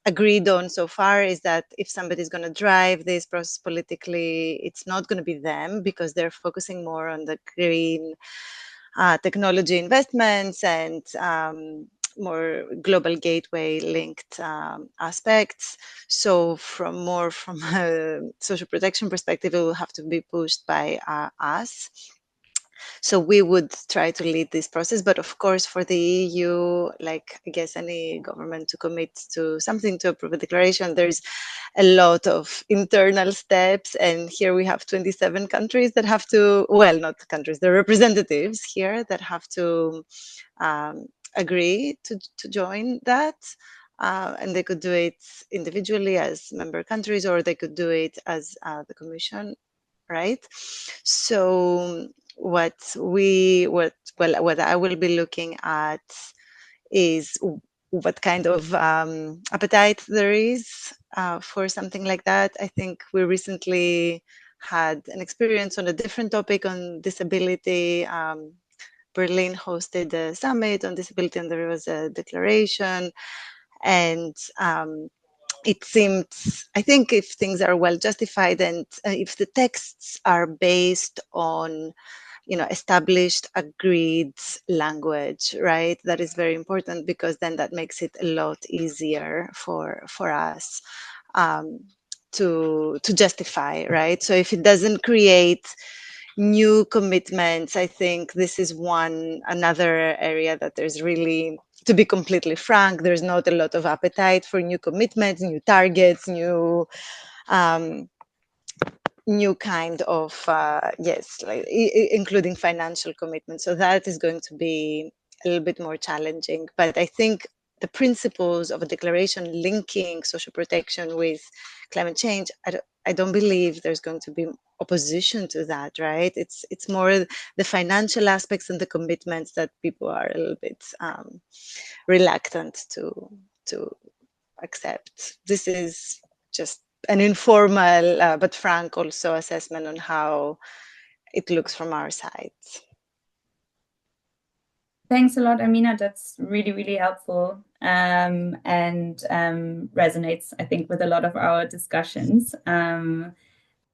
agreed on so far is that if somebody's going to drive this process politically, it's not going to be them, because they're focusing more on the green technology investments and more global gateway linked aspects. So from a social protection perspective, it will have to be pushed by us. So we would try to lead this process, but of course for the EU, like I guess any government to commit to something, to approve a declaration, there's a lot of internal steps. And here we have 27 countries that have to, well, not countries, the representatives here that have to agree to join that. And they could do it individually as member countries, or they could do it as the Commission, right? So what I will be looking at is what kind of appetite there is for something like that. I think we recently had an experience on a different topic on disability. Berlin hosted a summit on disability, and there was a declaration. And it seemed, I think, if things are well justified and if the texts are based on, established, agreed language, right? That is very important, because then that makes it a lot easier for us to justify, right? So if it doesn't create new commitments, I think this is another area that there's really, to be completely frank, there's not a lot of appetite for new commitments, new targets, new kind of including financial commitments. So that is going to be a little bit more challenging. But I think the principles of a declaration linking social protection with climate change, I don't believe there's going to be opposition to that, right? It's more the financial aspects and the commitments that people are a little bit reluctant to accept. This is just an informal but frank also assessment on how it looks from our side.
Thanks a lot, Amina. That's really, really helpful and resonates, I think, with a lot of our discussions. And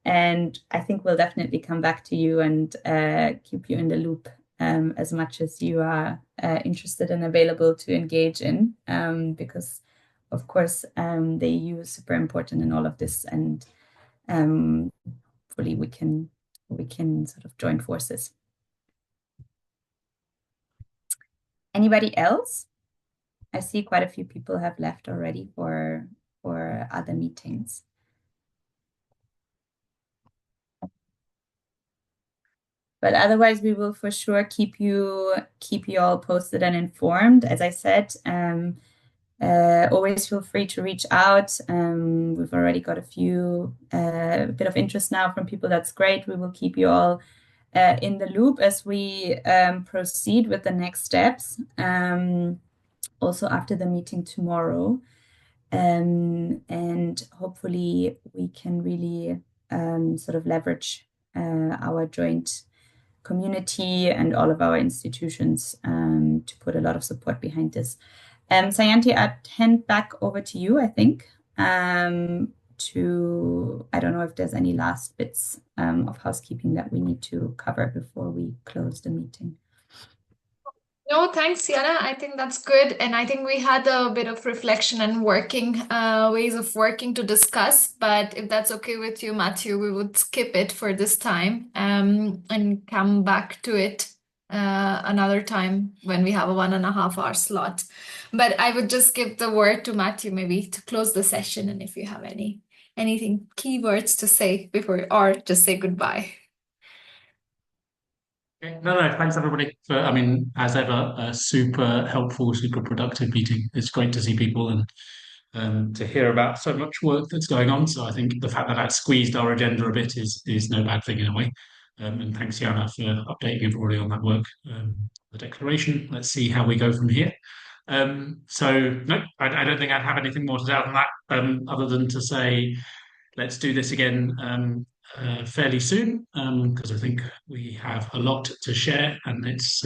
I think we'll definitely come back to you and keep you in the loop as much as you are interested and available to engage in, because, of course, the EU is super important in all of this, and hopefully we can sort of join forces. Anybody else? I see quite a few people have left already for other meetings. But otherwise, we will for sure keep you all posted and informed. As I said, always feel free to reach out. We've already got a bit of interest now from people. That's great. We will keep you all in the loop as we proceed with the next steps. Also after the meeting tomorrow. And hopefully we can really sort of leverage our joint community and all of our institutions to put a lot of support behind this. Sayanti, I'd hand back over to you, I think, I don't know if there's any last bits of housekeeping that we need to cover before we close the meeting.
No, thanks, Yana. I think that's good. And I think we had a bit of reflection and ways of working to discuss. But if that's okay with you, Matthew, we would skip it for this time and come back to it another time when we have a 1.5 hour slot. But I would just give the word to Matthew maybe to close the session. And if you have anything, key words to say before, or just say goodbye.
No, thanks everybody for, as ever, a super helpful, super productive meeting. It's great to see people and to hear about so much work that's going on. So I think the fact that squeezed our agenda a bit is no bad thing in a way. And thanks, Jana, for updating everybody on that work, the declaration. Let's see how we go from here. So no, I don't think I'd have anything more to add on that, other than to say, let's do this again fairly soon, because I think we have a lot to share, and it's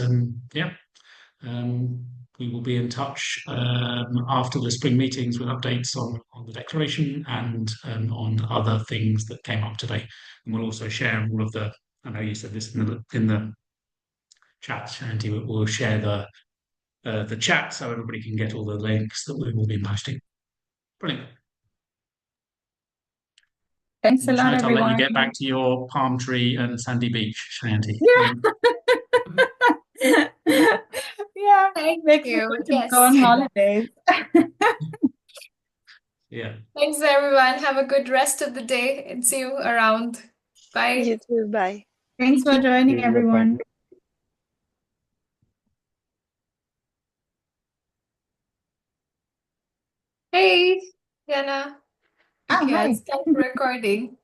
we will be in touch after the spring meetings with updates on the declaration and on other things that came up today. And we'll also share all of the, I know you said this in the chat, Shanti, we'll share the chat so everybody can get all the links that we will be posting. Brilliant.
Thanks a lot, everyone.
I'll let you get back to your palm tree and sandy beach, Shanti.
Yeah,
thank you.
Yes. Go on holidays.
Yeah.
Thanks, everyone. Have a good rest of the day and see you around. Bye.
You too. Bye.
Thanks for joining, everyone.
Hey, Yana.
Oh,
Okay,
hi.
I'll start recording.